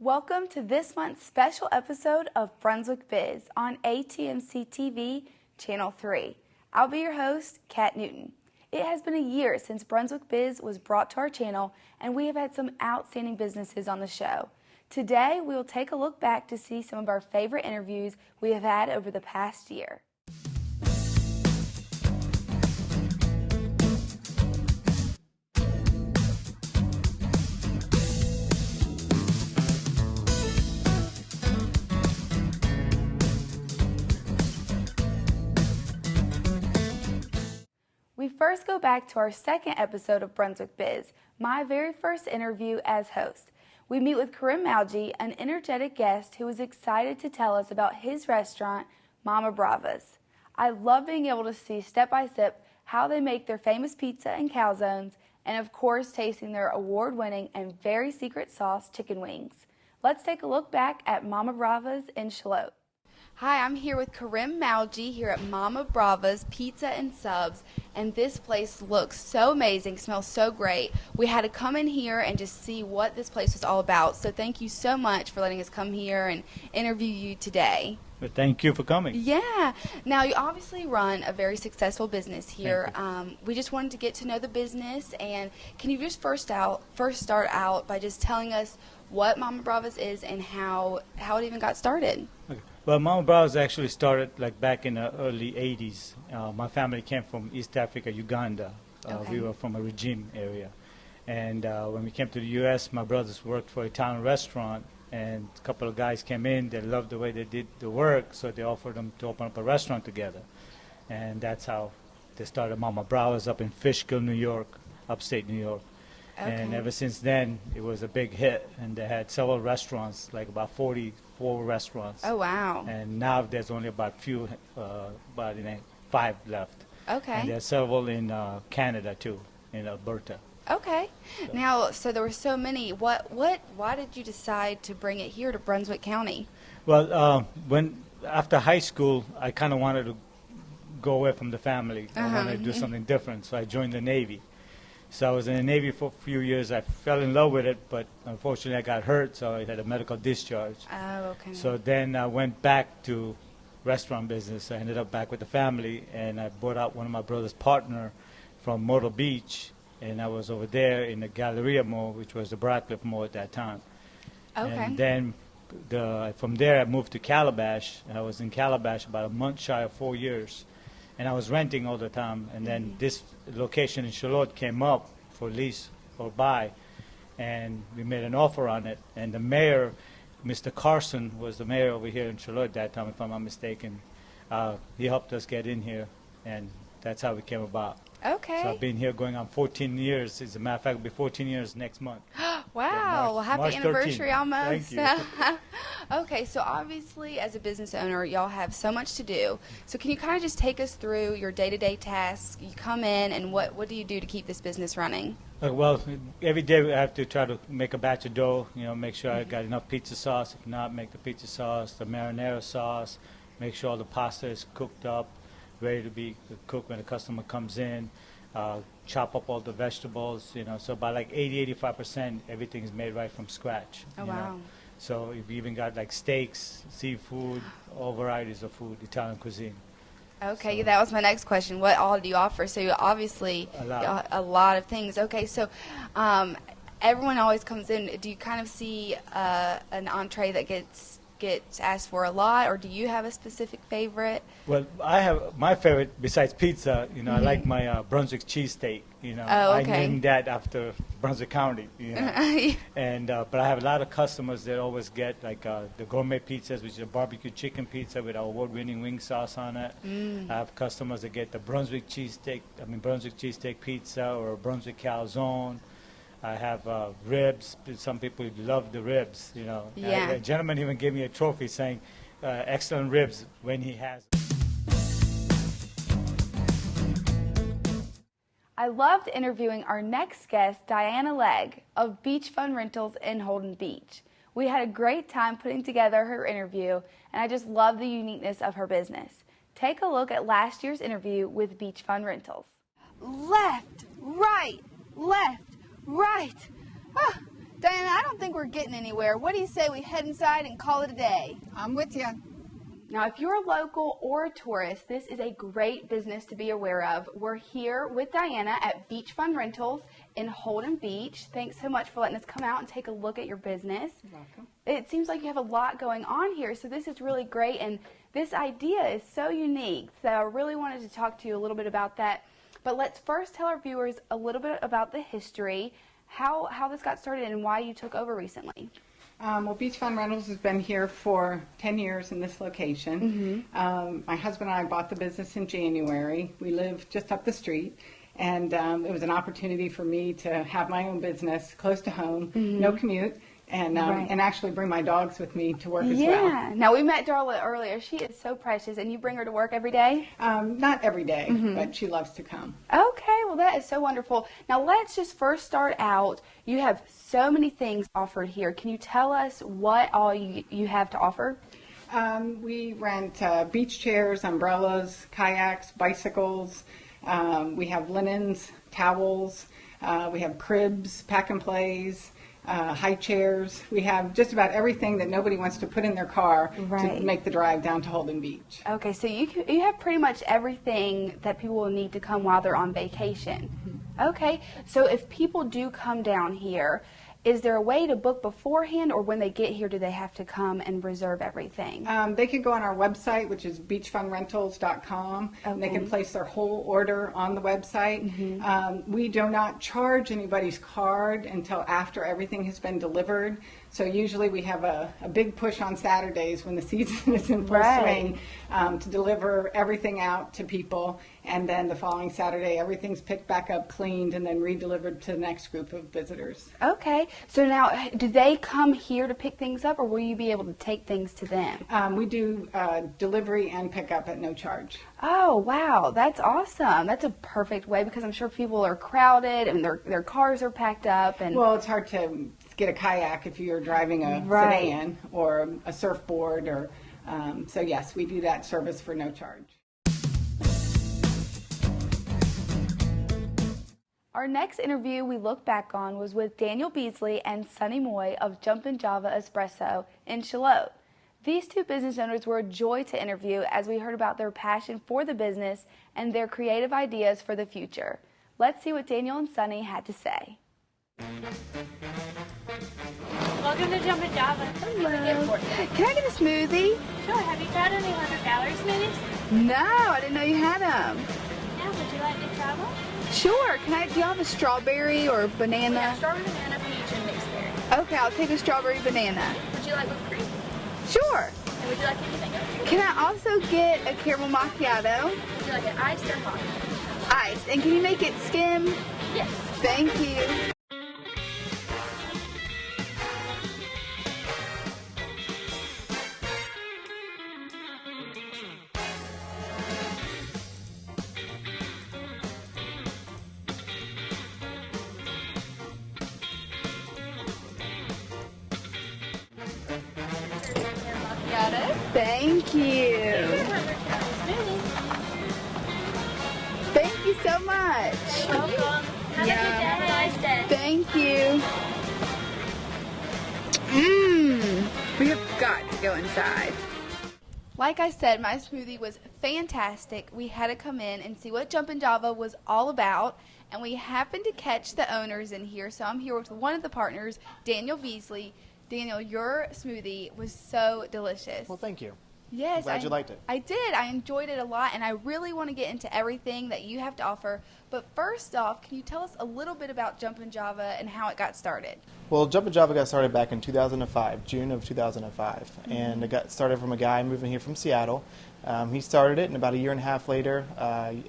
Welcome to this month's special episode of Brunswick Biz on ATMC TV, Channel 3. I'll be your host, Kat Newton. It has been a year since Brunswick Biz was brought to our channel, and we have had some outstanding businesses on the show. Today, we will take a look back to see some of our favorite interviews we have had over the past year. We first go back to our second episode of Brunswick Biz, my very first interview as host. We meet with Karim Malji, an energetic guest who is excited to tell us about his restaurant, Mama Bravas. I love being able to see step by step how they make their famous pizza and calzones, and of course tasting their award-winning and very secret sauce chicken wings. Let's take a look back at Mama Bravas in Charlotte. Hi, I'm here with Karim Malji here at Mama Bravas Pizza and Subs, and this place looks so amazing, smells so great. We had to come in here and just see what this place was all about, so thank you so much for letting us come here and interview you today. Well, thank you for coming. Yeah. Now, you obviously run a very successful business here. We just wanted to get to know the business, and can you just first start out by just telling us what Mama Bravas is and how it even got started? Okay. Well, Mama Bravas actually started like back in the early 80s. My family came from East Africa, Uganda. Okay. We were from a regime area. And when we came to the U.S., my brothers worked for an Italian restaurant, and a couple of guys came in. They loved the way they did the work, so they offered them to open up a restaurant together. And that's how they started Mama Bravas up in Fishkill, New York, upstate New York. Okay. And ever since then, it was a big hit, and they had several restaurants, like about 44 restaurants. Oh, wow. And now there's only about 5 left. Okay. And there's several in Canada too, in Alberta. Okay. Now, so there were so many. Why did you decide to bring it here to Brunswick County? Well, after high school, I kind of wanted to go away from the family. I wanted to do something different, so I joined the Navy. So I was in the Navy for a few years. I fell in love with it, but unfortunately I got hurt, so I had a medical discharge. Oh, okay. So then I went back to restaurant business. I ended up back with the family, and I bought out one of my brother's partner from Myrtle Beach, and I was over there in the Galleria Mall, which was the Brackliffe Mall at that time. Okay. And then from there I moved to Calabash, and I was in Calabash about a month shy of 4 years. And I was renting all the time, and then this location in Charlotte came up for lease or buy, and we made an offer on it. And the mayor, Mr. Carson, was the mayor over here in Charlotte at that time, if I'm not mistaken. He helped us get in here, and that's how we came about. Okay. So I've been here going on 14 years. As a matter of fact, it'll be 14 years next month. Wow. Well, happy March anniversary 13th. almost. Thank you. Okay, so obviously as a business owner, y'all have so much to do. So can you kind of just take us through your day-to-day tasks? You come in, and what do you do to keep this business running? Well, every day I have to try to make a batch of dough, make sure I got enough pizza sauce. If not, make the pizza sauce, the marinara sauce, make sure all the pasta is cooked up, ready to be cooked when the customer comes in. Chop up all the vegetables, so by like 80-85% everything is made right from scratch. Oh, wow. So we even got like steaks, seafood, all varieties of food, Italian cuisine. Okay, So- that was my next question. What all do you offer? So you obviously A lot. of things. Okay, so everyone always comes in. Do you kind of see an entree that gets asked for a lot, or do you have a specific favorite? Well, I have my favorite besides pizza. I like my Brunswick cheesesteak. Oh, okay. I named that after Brunswick County. And but I have a lot of customers that always get like the gourmet pizzas, which is a barbecue chicken pizza with our award-winning wing sauce on it. I have customers that get the Brunswick cheesesteak pizza or a Brunswick calzone. I have ribs. Some people love the ribs, Yeah. A gentleman even gave me a trophy saying, excellent ribs when he has. I loved interviewing our next guest, Diana Legg of Beach Fun Rentals in Holden Beach. We had a great time putting together her interview, and I just love the uniqueness of her business. Take a look at last year's interview with Beach Fun Rentals. Left, right, left, right. Diana, I don't think we're getting anywhere. What do you say we head inside and call it a day? I'm with you. Now, if you're a local or a tourist, this is a great business to be aware of. We're here with Diana at Beach Fun Rentals in Holden Beach. Thanks so much for letting us come out and take a look at your business. You're welcome. It seems like you have a lot going on here, so this is really great, and this idea is so unique, so I really wanted to talk to you a little bit about that. But let's first tell our viewers a little bit about the history, how this got started, and why you took over recently. Well, Beach Fun Rentals has been here for 10 years in this location. My husband and I bought the business in January. We live just up the street, and it was an opportunity for me to have my own business close to home, no commute, and actually bring my dogs with me to work as well. Yeah. Now, we met Darla earlier. She is so precious, and you bring her to work every day? Not every day, but she loves to come. Okay, well, that is so wonderful. Now, let's just first start out. You have so many things offered here. Can you tell us what all you have to offer? We rent beach chairs, umbrellas, kayaks, bicycles. We have linens, towels. We have cribs, pack and plays. High chairs. We have just about everything that nobody wants to put in their car to make the drive down to Holden Beach. Okay, so you have pretty much everything that people will need to come while they're on vacation. Okay, so if people do come down here, is there a way to book beforehand, or when they get here, do they have to come and reserve everything? They can go on our website, which is beachfunrentals.com, and they can place their whole order on the website. We do not charge anybody's card until after everything has been delivered. So usually we have a big push on Saturdays when the season is in full swing to deliver everything out to people. And then the following Saturday, everything's picked back up, cleaned, and then re-delivered to the next group of visitors. Okay. So now, do they come here to pick things up, or will you be able to take things to them? We do delivery and pickup at no charge. Oh, wow. That's awesome. That's a perfect way, because I'm sure people are crowded and their cars are packed up. And well, it's hard to get a kayak if you're driving a sedan or a surfboard. Or so, yes, we do that service for no charge. Our next interview we look back on was with Daniel Beasley and Sunny Moy of Jumpin Java Espresso in Charlotte. These two business owners were a joy to interview as we heard about their passion for the business and their creative ideas for the future. Let's see what Daniel and Sunny had to say. Welcome to Jumpin Java. Hello. Can I get a smoothie? Sure. Have you tried any 100-calorie smoothies? No, I didn't know you had them. Yeah. Would you like to try one? Sure. Do you have a strawberry or banana? Yeah, strawberry, banana, peach, and mixed berry. Okay, I'll take a strawberry banana. Would you like whipped cream? Sure. And would you like anything else? Can I also get a caramel macchiato? Would you like it iced or hot? Iced. And can you make it skim? Yes. Thank you. Thank you. 100-calorie smoothie. Thank you so much. You're welcome. Have a good day. Have a nice day. Thank you. We have got to go inside. Like I said, my smoothie was fantastic. We had to come in and see what Jumpin Java was all about, and we happened to catch the owners in here. So I'm here with one of the partners, Daniel Beasley. Daniel, your smoothie was so delicious. Well, thank you. Yes, I'm glad you liked it. I did. I enjoyed it a lot, and I really want to get into everything that you have to offer. But first off, can you tell us a little bit about Jumpin Java and how it got started? Well, Jumpin Java got started back in 2005, June of 2005, and it got started from a guy moving here from Seattle. He started it, and about a year and a half later,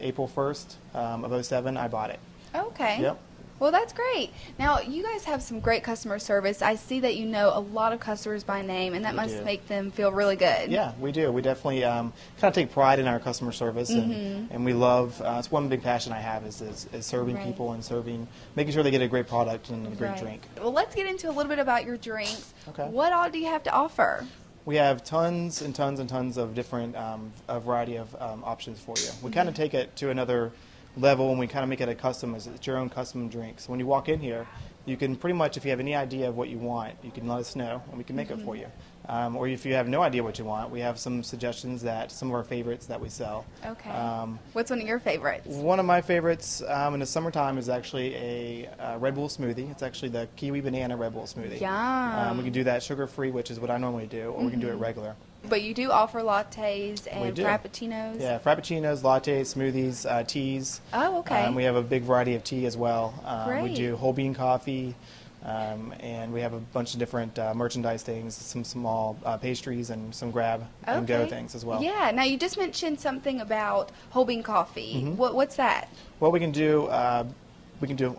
April 1st of 07, I bought it. Okay. Yep. Well, that's great. Now, you guys have some great customer service. I see that you know a lot of customers by name, and that must make them feel really good. Yeah, we do. We definitely kind of take pride in our customer service, and we love, it's one big passion I have is serving people and making sure they get a great product and a great drink. Well, let's get into a little bit about your drinks. Okay. What all do you have to offer? We have tons and tons and tons of different, a variety of options for you. We kind of take it to another level, and we kind of make it a custom, it's your own custom drink. So when you walk in here, you can pretty much, if you have any idea of what you want, you can let us know and we can make it for you. Or if you have no idea what you want, we have some suggestions some of our favorites that we sell. Okay. What's one of your favorites? One of my favorites in the summertime is actually a Red Bull smoothie. It's actually the kiwi banana Red Bull smoothie. Yum. We can do that sugar-free, which is what I normally do, or we can do it regular. But you do offer lattes and do. frappuccinos? Yeah, frappuccinos, lattes, smoothies, teas. Oh, okay. We have a big variety of tea as well. We Great. do whole bean coffee, and we have a bunch of different merchandise things, some small pastries, and some grab-and-go things as well. Yeah. Now, you just mentioned something about whole bean coffee. What's that? What we can do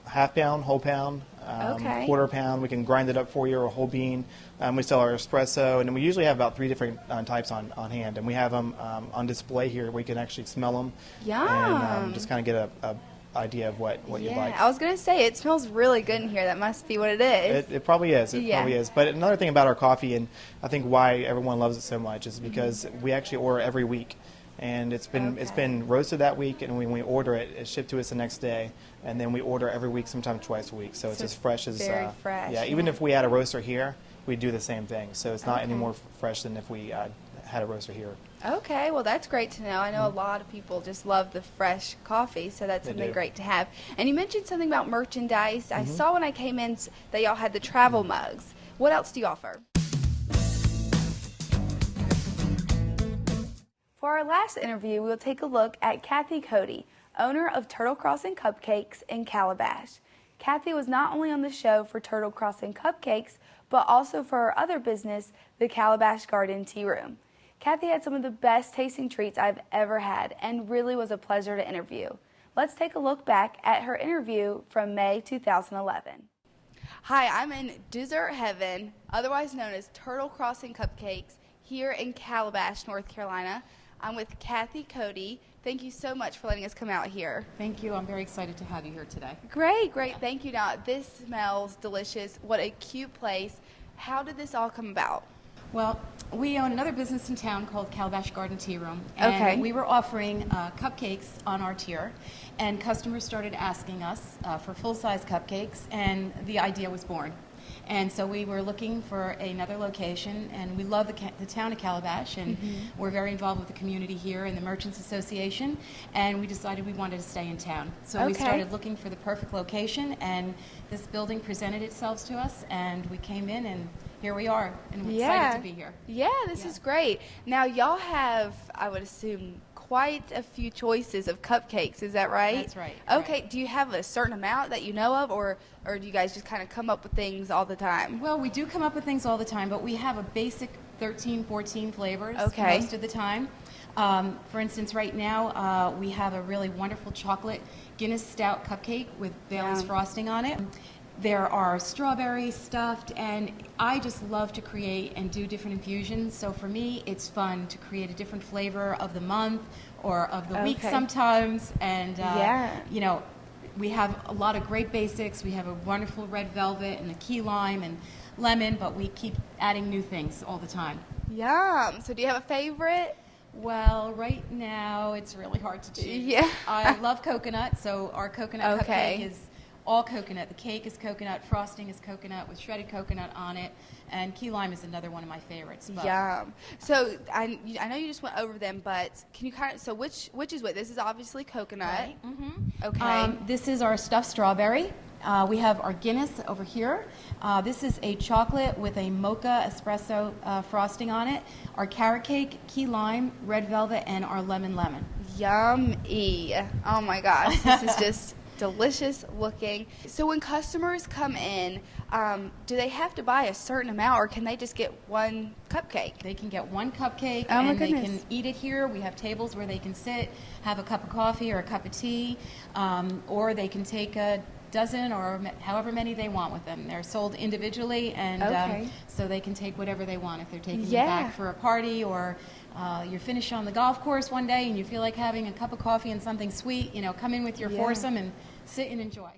half pound, whole pound, quarter pound. We can grind it up for you, or a whole bean. We sell our espresso, and then we usually have about 3 different types on hand, and we have them on display here where you can actually smell them. Yum. And just kind of get a idea of what you like. I was going to say, it smells really good in here. That must be what it is. It probably is. It probably is. But another thing about our coffee, and I think why everyone loves it so much, is because we actually order every week. And it's been roasted that week, and when we order it, it's shipped to us the next day. And then we order every week, sometimes twice a week. So it's as fresh as very fresh. Yeah, even if we had a roaster here, we do the same thing. So it's not any more fresh than if we had a roaster here. Okay, well, that's great to know. I know a lot of people just love the fresh coffee, so that's something great to have. And you mentioned something about merchandise. I saw when I came in that y'all had the travel mugs. What else do you offer? For our last interview, we'll take a look at Kathy Cody, owner of Turtle Crossing Cupcakes in Calabash. Kathy was not only on the show for Turtle Crossing Cupcakes, but also for her other business, the Calabash Garden Tea Room. Kathy had some of the best tasting treats I've ever had and really was a pleasure to interview. Let's take a look back at her interview from May 2011. Hi, I'm in Dessert Heaven, otherwise known as Turtle Crossing Cupcakes, here in Calabash, North Carolina. I'm with Kathy Cody. Thank you so much for letting us come out here. Thank you. I'm very excited to have you here today. Great. Thank you. Now, this smells delicious. What a cute place. How did this all come about? Well, we own another business in town called Calabash Garden Tea Room. And we were offering cupcakes on our tier, and customers started asking us for full-size cupcakes, and the idea was born. And so we were looking for another location, and we love the town of Calabash, and we're very involved with the community here and the Merchants Association, and we decided we wanted to stay in town. So we started looking for the perfect location, and this building presented itself to us, and we came in, and here we are, and we're excited to be here. Yeah, this is great. Now, y'all have, I would assume, quite a few choices of cupcakes, is that right? That's right. Okay, do you have a certain amount that you know of, or do you guys just kind of come up with things all the time? Well, we do come up with things all the time, but we have a basic 13, 14 flavors most of the time. For instance, right now we have a really wonderful chocolate Guinness Stout cupcake with Baileys frosting on it. There are strawberries stuffed, and I just love to create and do different infusions. So for me, it's fun to create a different flavor of the month or of the week sometimes. And, you know, we have a lot of great basics. We have a wonderful red velvet and a key lime and lemon, but we keep adding new things all the time. Yum. So do you have a favorite? Well, right now it's really hard to choose. Yeah. I love coconut, so our coconut cupcake is all coconut. The cake is coconut, frosting is coconut with shredded coconut on it, and key lime is another one of my favorites. Yum. So I know you just went over them, but can you kind of, so which is what? This is obviously coconut. Right. Okay. This is our stuffed strawberry. We have our Guinness over here. This is a chocolate with a mocha espresso frosting on it. Our carrot cake, key lime, red velvet, and our lemon. Yummy. Oh my gosh, this is just delicious looking. So when customers come in, do they have to buy a certain amount, or can they just get one cupcake? They can get one cupcake, and they can eat it here. We have tables where they can sit, have a cup of coffee or a cup of tea, or they can take a dozen or however many they want with them. They're sold individually, and so they can take whatever they want. If they're taking them back for a party, or you're finished on the golf course one day and you feel like having a cup of coffee and something sweet, you know, come in with your foursome and sit and enjoy.